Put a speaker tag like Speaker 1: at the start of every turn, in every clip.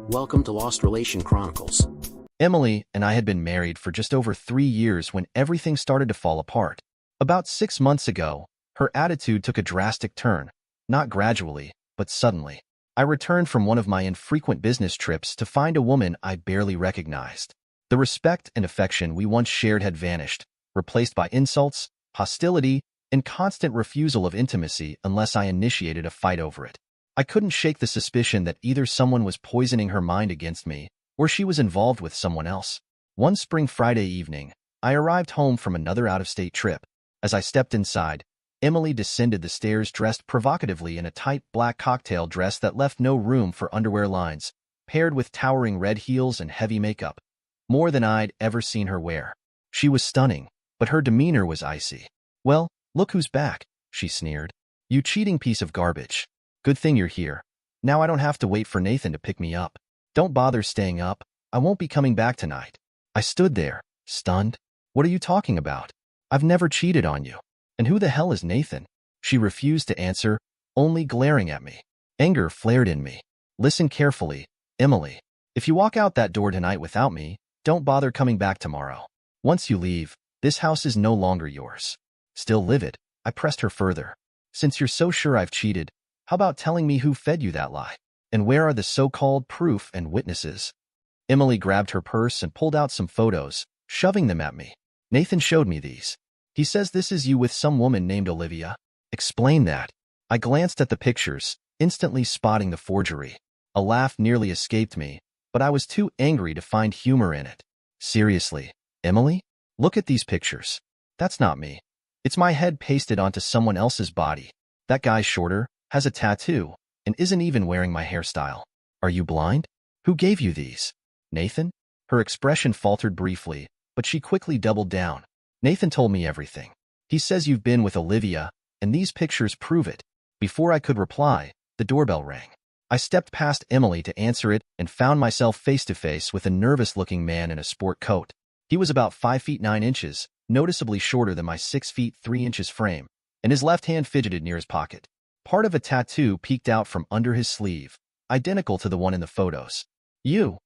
Speaker 1: Welcome to Lost Relation Chronicles.
Speaker 2: Emily and I had been married for just over 3 years when everything started to fall apart. About 6 months ago, her attitude took a drastic turn, not gradually, but suddenly. I returned from one of my infrequent business trips to find a woman I barely recognized. The respect and affection we once shared had vanished, replaced by insults, hostility, and constant refusal of intimacy unless I initiated a fight over it. I couldn't shake the suspicion that either someone was poisoning her mind against me, or she was involved with someone else. One spring Friday evening, I arrived home from another out-of-state trip. As I stepped inside, Emily descended the stairs dressed provocatively in a tight black cocktail dress that left no room for underwear lines, paired with towering red heels and heavy makeup, more than I'd ever seen her wear. She was stunning, but her demeanor was icy. "Well, look who's back," she sneered. "You cheating piece of garbage. Good thing you're here. Now I don't have to wait for Nathan to pick me up. Don't bother staying up. I won't be coming back tonight." I stood there, stunned. "What are you talking about? I've never cheated on you. And who the hell is Nathan?" She refused to answer, only glaring at me. Anger flared in me. "Listen carefully, Emily. If you walk out that door tonight without me, don't bother coming back tomorrow. Once you leave, this house is no longer yours." Still livid, I pressed her further. "Since you're so sure I've cheated, how about telling me who fed you that lie? And where are the so-called proof and witnesses?" Emily grabbed her purse and pulled out some photos, shoving them at me. "Nathan showed me these. He says this is you with some woman named Olivia." "Explain that." I glanced at the pictures, instantly spotting the forgery. A laugh nearly escaped me, but I was too angry to find humor in it. "Seriously, Emily? Look at these pictures. That's not me. It's my head pasted onto someone else's body. That guy's shorter, has a tattoo, and isn't even wearing my hairstyle. Are you blind? Who gave you these? Nathan?" Her expression faltered briefly, but she quickly doubled down. "Nathan told me everything. He says you've been with Olivia, and these pictures prove it." Before I could reply, the doorbell rang. I stepped past Emily to answer it and found myself face-to-face with a nervous-looking man in a sport coat. He was about 5 feet 9 inches, noticeably shorter than my 6 feet 3 inches frame, and his left hand fidgeted near his pocket. Part of a tattoo peeked out from under his sleeve, identical to the one in the photos. You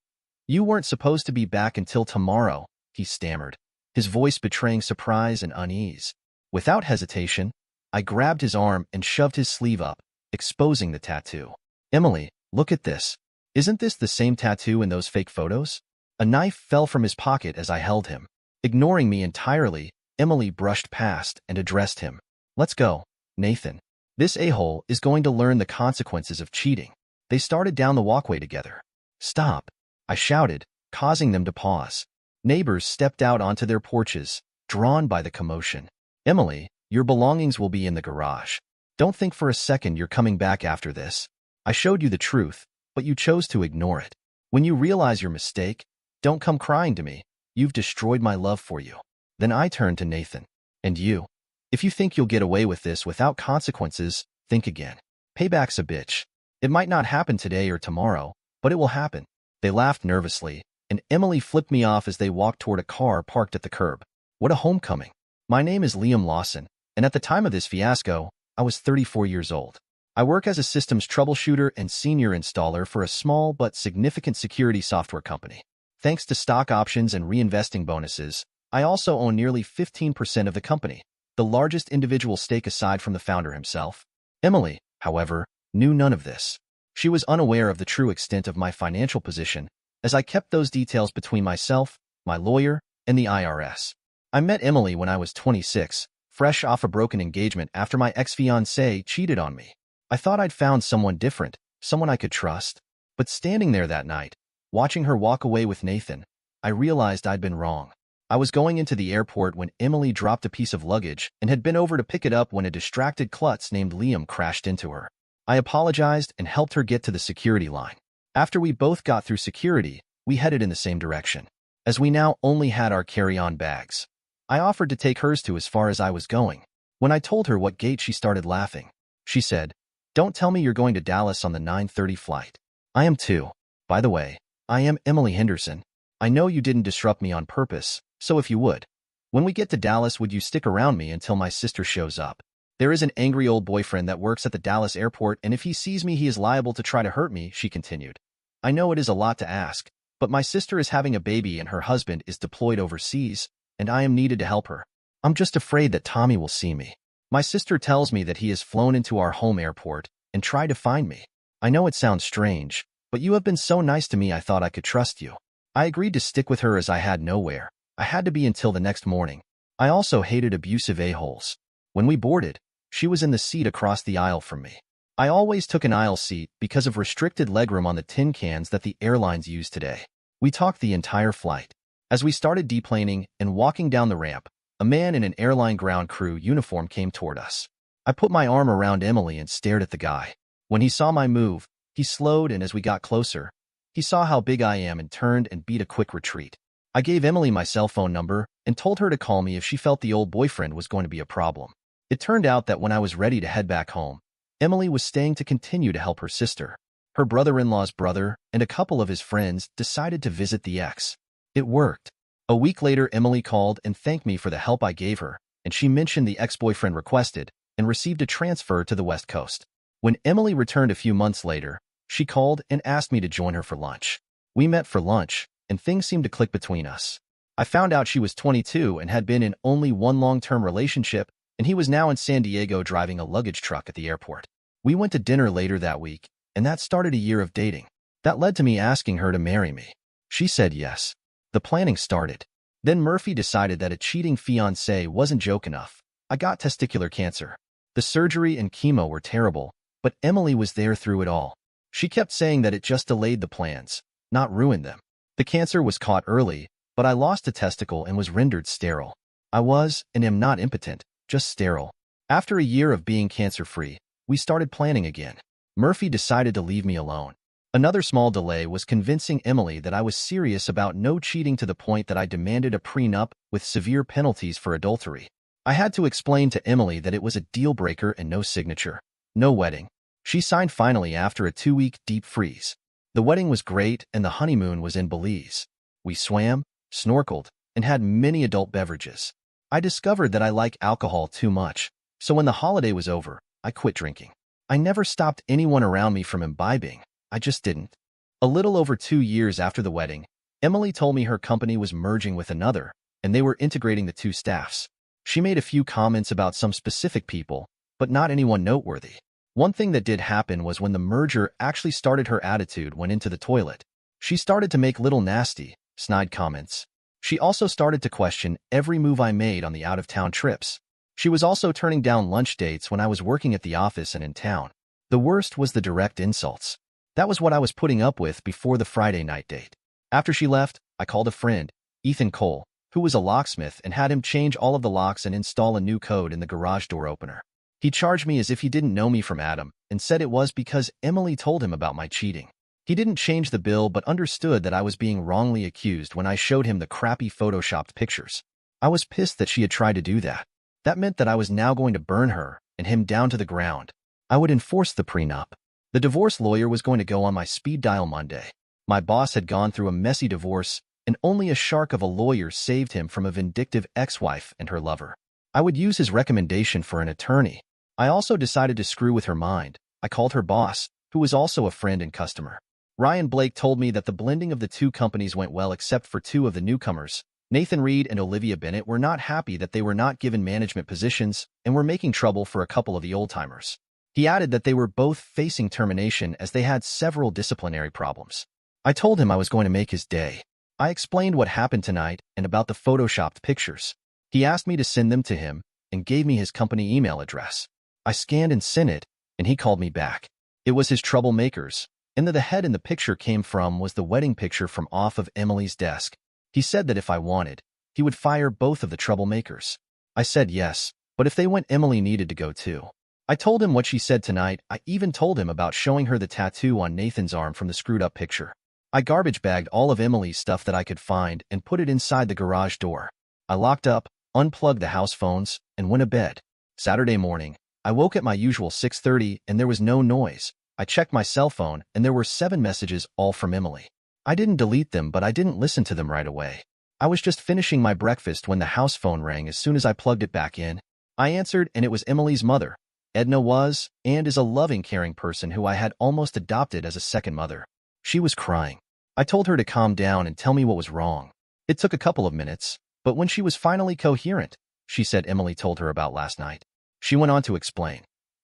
Speaker 2: weren't supposed to be back until tomorrow," he stammered, his voice betraying surprise and unease. Without hesitation, I grabbed his arm and shoved his sleeve up, exposing the tattoo. "Emily, look at this. Isn't this the same tattoo in those fake photos?" A knife fell from his pocket as I held him. Ignoring me entirely, Emily brushed past and addressed him. "Let's go, Nathan. This a-hole is going to learn the consequences of cheating." They started down the walkway together. "Stop," I shouted, causing them to pause. Neighbors stepped out onto their porches, drawn by the commotion. "Emily, your belongings will be in the garage. Don't think for a second you're coming back after this. I showed you the truth, but you chose to ignore it. When you realize your mistake, don't come crying to me. You've destroyed my love for you." Then I turned to Nathan. "And you? If you think you'll get away with this without consequences, think again. Payback's a bitch. It might not happen today or tomorrow, but it will happen." They laughed nervously, and Emily flipped me off as they walked toward a car parked at the curb. What a homecoming. My name is Liam Lawson, and at the time of this fiasco, I was 34 years old. I work as a systems troubleshooter and senior installer for a small but significant security software company. Thanks to stock options and reinvesting bonuses, I also own nearly 15% of the company, the largest individual stake aside from the founder himself. Emily, however, knew none of this. She was unaware of the true extent of my financial position, as I kept those details between myself, my lawyer, and the IRS. I met Emily when I was 26, fresh off a broken engagement after my ex-fiancé cheated on me. I thought I'd found someone different, someone I could trust. But standing there that night, watching her walk away with Nathan, I realized I'd been wrong. I was going into the airport when Emily dropped a piece of luggage and had been over to pick it up when a distracted klutz named Liam crashed into her. I apologized and helped her get to the security line. After we both got through security, we headed in the same direction. As we now only had our carry-on bags, I offered to take hers to as far as I was going. When I told her what gate, she started laughing. She said, "Don't tell me you're going to Dallas on the 9:30 flight." "I am too. By the way, I am Emily Henderson. I know you didn't disrupt me on purpose, so if you would, when we get to Dallas, would you stick around me until my sister shows up? There is an angry old boyfriend that works at the Dallas airport, and if he sees me, he is liable to try to hurt me," she continued. I know it is a lot to ask, but my sister is having a baby and her husband is deployed overseas, and I am needed to help her. I'm just afraid that Tommy will see me. My sister tells me that he has flown into our home airport and tried to find me. I know it sounds strange, but you have been so nice to me I thought I could trust you. I agreed to stick with her as I had nowhere. I had to be until the next morning. I also hated abusive a-holes. When we boarded, she was in the seat across the aisle from me. I always took an aisle seat because of restricted legroom on the tin cans that the airlines use today. We talked the entire flight. As we started deplaning and walking down the ramp, a man in an airline ground crew uniform came toward us. I put my arm around Emily and stared at the guy. When he saw my move, he slowed, and as we got closer, he saw how big I am and turned and beat a quick retreat. I gave Emily my cell phone number and told her to call me if she felt the old boyfriend was going to be a problem. It turned out that when I was ready to head back home, Emily was staying to continue to help her sister. Her brother-in-law's brother and a couple of his friends decided to visit the ex. It worked. A week later, Emily called and thanked me for the help I gave her, and she mentioned the ex-boyfriend requested and received a transfer to the West Coast. When Emily returned a few months later, she called and asked me to join her for lunch. We met for lunch, and things seemed to click between us. I found out she was 22 and had been in only one long-term relationship, and he was now in San Diego driving a luggage truck at the airport. We went to dinner later that week, and that started a year of dating. That led to me asking her to marry me. She said yes. The planning started. Then Murphy decided that a cheating fiancé wasn't joke enough. I got testicular cancer. The surgery and chemo were terrible, but Emily was there through it all. She kept saying that it just delayed the plans, not ruined them. The cancer was caught early, but I lost a testicle and was rendered sterile. I was, and am not impotent, just sterile. After a year of being cancer-free, we started planning again. Murphy decided to leave me alone. Another small delay was convincing Emily that I was serious about no cheating, to the point that I demanded a prenup with severe penalties for adultery. I had to explain to Emily that it was a deal-breaker and no signature, no wedding. She signed finally after a 2-week deep freeze. The wedding was great and the honeymoon was in Belize. We swam, snorkeled, and had many adult beverages. I discovered that I like alcohol too much, so when the holiday was over, I quit drinking. I never stopped anyone around me from imbibing. I just didn't. A little over 2 years after the wedding, Emily told me her company was merging with another, and they were integrating the two staffs. She made a few comments about some specific people, but not anyone noteworthy. One thing that did happen was when the merger actually started, her attitude went into the toilet. She started to make little nasty, snide comments. She also started to question every move I made on the out-of-town trips. She was also turning down lunch dates when I was working at the office and in town. The worst was the direct insults. That was what I was putting up with before the Friday night date. After she left, I called a friend, Ethan Cole, who was a locksmith, and had him change all of the locks and install a new code in the garage door opener. He charged me as if he didn't know me from Adam and said it was because Emily told him about my cheating. He didn't change the bill but understood that I was being wrongly accused when I showed him the crappy photoshopped pictures. I was pissed that she had tried to do that. That meant that I was now going to burn her and him down to the ground. I would enforce the prenup. The divorce lawyer was going to go on my speed dial Monday. My boss had gone through a messy divorce, and only a shark of a lawyer saved him from a vindictive ex-wife and her lover. I would use his recommendation for an attorney. I also decided to screw with her mind. I called her boss, who was also a friend and customer. Ryan Blake told me that the blending of the two companies went well except for two of the newcomers. Nathan Reed and Olivia Bennett were not happy that they were not given management positions and were making trouble for a couple of the old-timers. He added that they were both facing termination as they had several disciplinary problems. I told him I was going to make his day. I explained what happened tonight and about the photoshopped pictures. He asked me to send them to him and gave me his company email address. I scanned and sent it, and he called me back. It was his troublemakers, and the head in the picture came from was the wedding picture from off of Emily's desk. He said that if I wanted, he would fire both of the troublemakers. I said yes, but if they went, Emily needed to go too. I told him what she said tonight. I even told him about showing her the tattoo on Nathan's arm from the screwed-up picture. I garbage-bagged all of Emily's stuff that I could find and put it inside the garage door. I locked up, unplugged the house phones, and went to bed. Saturday morning, I woke at my usual 6:30 and there was no noise. I checked my cell phone and there were 7 messages, all from Emily. I didn't delete them, but I didn't listen to them right away. I was just finishing my breakfast when the house phone rang as soon as I plugged it back in. I answered, and it was Emily's mother. Edna was, and is, a loving, caring person who I had almost adopted as a second mother. She was crying. I told her to calm down and tell me what was wrong. It took a couple of minutes, but when she was finally coherent, she said Emily told her about last night. She went on to explain.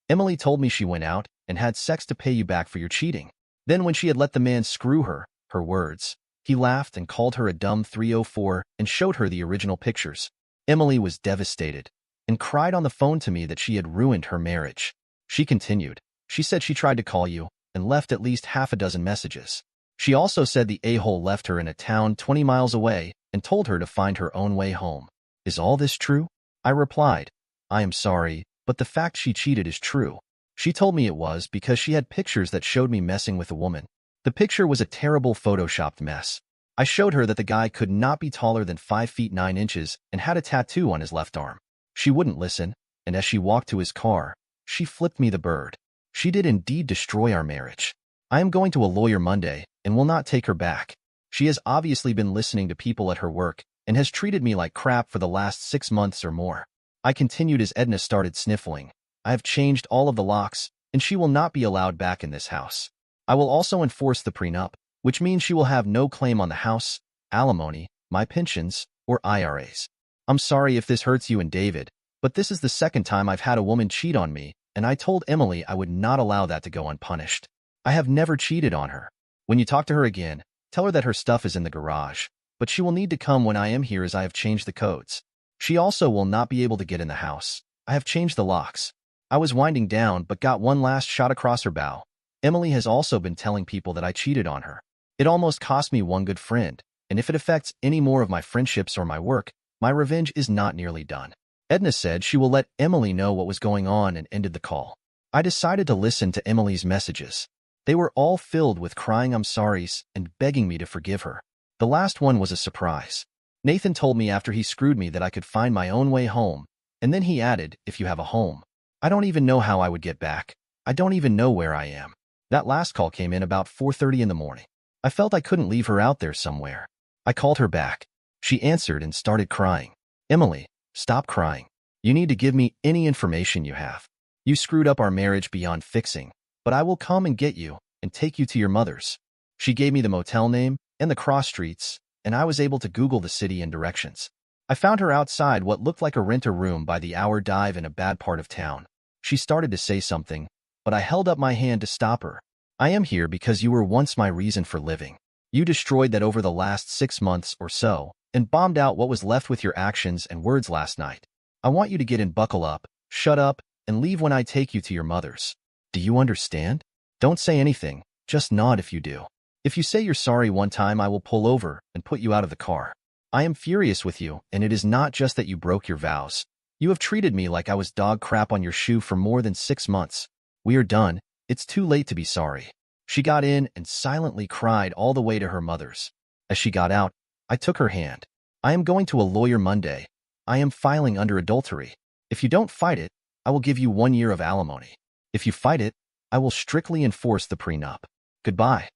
Speaker 2: Emily told me she went out and had sex to pay you back for your cheating. Then when she had let the man screw her, her words, he laughed and called her a dumb 304 and showed her the original pictures. Emily was devastated and cried on the phone to me that she had ruined her marriage. She continued. She said she tried to call you and left at least half a dozen messages. She also said the a-hole left her in a town 20 miles away and told her to find her own way home. Is all this true? I replied, I am sorry, but the fact she cheated is true. She told me it was because she had pictures that showed me messing with a woman. The picture was a terrible photoshopped mess. I showed her that the guy could not be taller than 5 feet 9 inches and had a tattoo on his left arm. She wouldn't listen, and as she walked to his car, she flipped me the bird. She did indeed destroy our marriage. I am going to a lawyer Monday and will not take her back. She has obviously been listening to people at her work and has treated me like crap for the last 6 months or more. I continued as Edna started sniffling. I have changed all of the locks, and she will not be allowed back in this house. I will also enforce the prenup, which means she will have no claim on the house, alimony, my pensions, or IRAs. I'm sorry if this hurts you and David, but this is the second time I've had a woman cheat on me, and I told Emily I would not allow that to go unpunished. I have never cheated on her. When you talk to her again, tell her that her stuff is in the garage, but she will need to come when I am here as I have changed the codes. She also will not be able to get in the house. I have changed the locks. I was winding down but got one last shot across her bow. Emily has also been telling people that I cheated on her. It almost cost me one good friend, and if it affects any more of my friendships or my work, my revenge is not nearly done. Edna said she will let Emily know what was going on and ended the call. I decided to listen to Emily's messages. They were all filled with crying I'm sorries and begging me to forgive her. The last one was a surprise. Nathan told me after he screwed me that I could find my own way home, and then he added, if you have a home. I don't even know how I would get back. I don't even know where I am. That last call came in about 4:30 in the morning. I felt I couldn't leave her out there somewhere. I called her back. She answered and started crying. Emily, stop crying. You need to give me any information you have. You screwed up our marriage beyond fixing, but I will come and get you and take you to your mother's. She gave me the motel name and the cross streets, and I was able to Google the city and directions. I found her outside what looked like a rent-a-room by the hour dive in a bad part of town. She started to say something, but I held up my hand to stop her. I am here because you were once my reason for living. You destroyed that over the last 6 months or so, and bombed out what was left with your actions and words last night. I want you to get in, buckle up, shut up, and leave when I take you to your mother's. Do you understand? Don't say anything, just nod if you do. If you say you're sorry one time, I will pull over and put you out of the car. I am furious with you, and it is not just that you broke your vows. You have treated me like I was dog crap on your shoe for more than 6 months. We are done. It's too late to be sorry. She got in and silently cried all the way to her mother's. As she got out, I took her hand. I am going to a lawyer Monday. I am filing under adultery. If you don't fight it, I will give you 1 year of alimony. If you fight it, I will strictly enforce the prenup. Goodbye.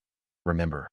Speaker 2: Remember,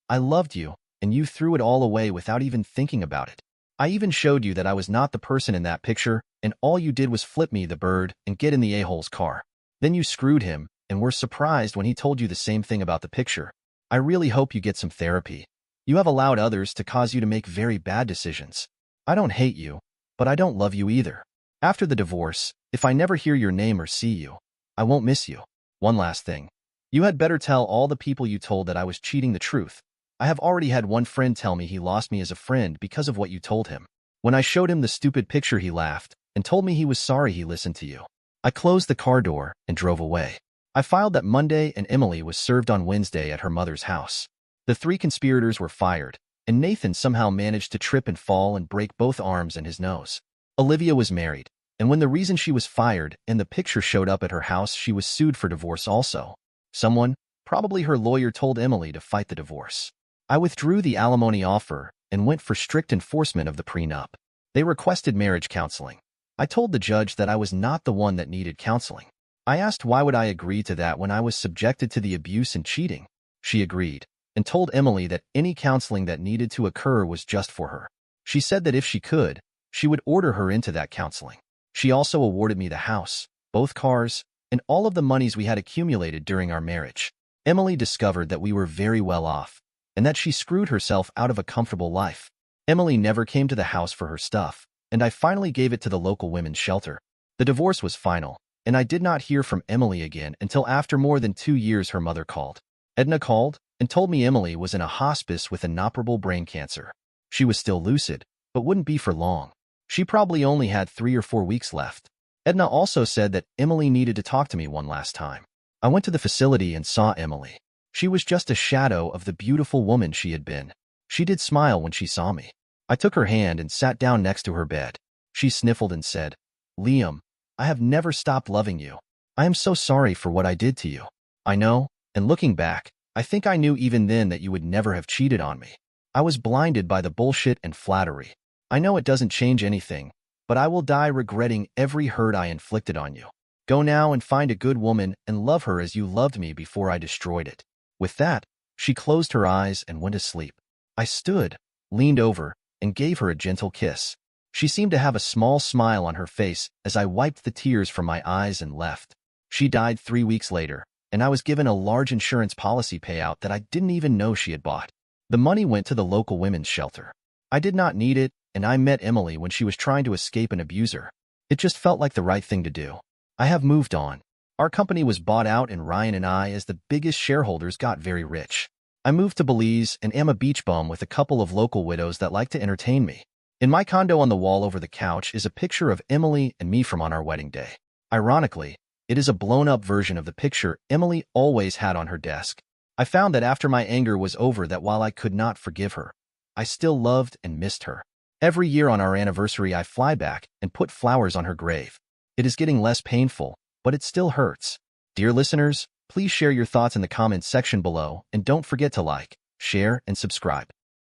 Speaker 2: I loved you, and you threw it all away without even thinking about it. I even showed you that I was not the person in that picture, and all you did was flip me the bird and get in the a-hole's car. Then you screwed him, and were surprised when he told you the same thing about the picture. I really hope you get some therapy. You have allowed others to cause you to make very bad decisions. I don't hate you, but I don't love you either. After the divorce, if I never hear your name or see you, I won't miss you. One last thing. You had better tell all the people you told that I was cheating the truth. I have already had one friend tell me he lost me as a friend because of what you told him. When I showed him the stupid picture, he laughed and told me he was sorry he listened to you. I closed the car door and drove away. I filed that Monday, and Emily was served on Wednesday at her mother's house. The 3 conspirators were fired, and Nathan somehow managed to trip and fall and break both arms and his nose. Olivia was married, and when the reason she was fired and the picture showed up at her house, she was sued for divorce also. Someone, probably her lawyer, told Emily to fight the divorce. I withdrew the alimony offer and went for strict enforcement of the prenup. They requested marriage counseling. I told the judge that I was not the one that needed counseling. I asked why would I agree to that when I was subjected to the abuse and cheating. She agreed and told Emily that any counseling that needed to occur was just for her. She said that if she could, she would order her into that counseling. She also awarded me the house, both cars, and all of the monies we had accumulated during our marriage. Emily discovered that we were very well off, and that she screwed herself out of a comfortable life. Emily never came to the house for her stuff, and I finally gave it to the local women's shelter. The divorce was final, and I did not hear from Emily again until after more than 2 years her mother called. Edna called and told me Emily was in a hospice with inoperable brain cancer. She was still lucid, but wouldn't be for long. She probably only had 3 or 4 weeks left. Edna also said that Emily needed to talk to me one last time. I went to the facility and saw Emily. She was just a shadow of the beautiful woman she had been. She did smile when she saw me. I took her hand and sat down next to her bed. She sniffled and said, "Liam, I have never stopped loving you. I am so sorry for what I did to you. I know, and looking back, I think I knew even then that you would never have cheated on me. I was blinded by the bullshit and flattery. I know it doesn't change anything, but I will die regretting every hurt I inflicted on you. Go now and find a good woman and love her as you loved me before I destroyed it." With that, she closed her eyes and went to sleep. I stood, leaned over, and gave her a gentle kiss. She seemed to have a small smile on her face as I wiped the tears from my eyes and left. She died 3 weeks later, and I was given a large insurance policy payout that I didn't even know she had bought. The money went to the local women's shelter. I did not need it, and I met Emily when she was trying to escape an abuser. It just felt like the right thing to do. I have moved on. Our company was bought out, and Ryan and I, as the biggest shareholders, got very rich. I moved to Belize and am a beach bum with a couple of local widows that like to entertain me. In my condo on the wall over the couch is a picture of Emily and me from on our wedding day. Ironically, it is a blown-up version of the picture Emily always had on her desk. I found that after my anger was over that while I could not forgive her, I still loved and missed her. Every year on our anniversary I fly back and put flowers on her grave. It is getting less painful, but it still hurts. Dear listeners, please share your thoughts in the comments section below and don't forget to like, share, and subscribe.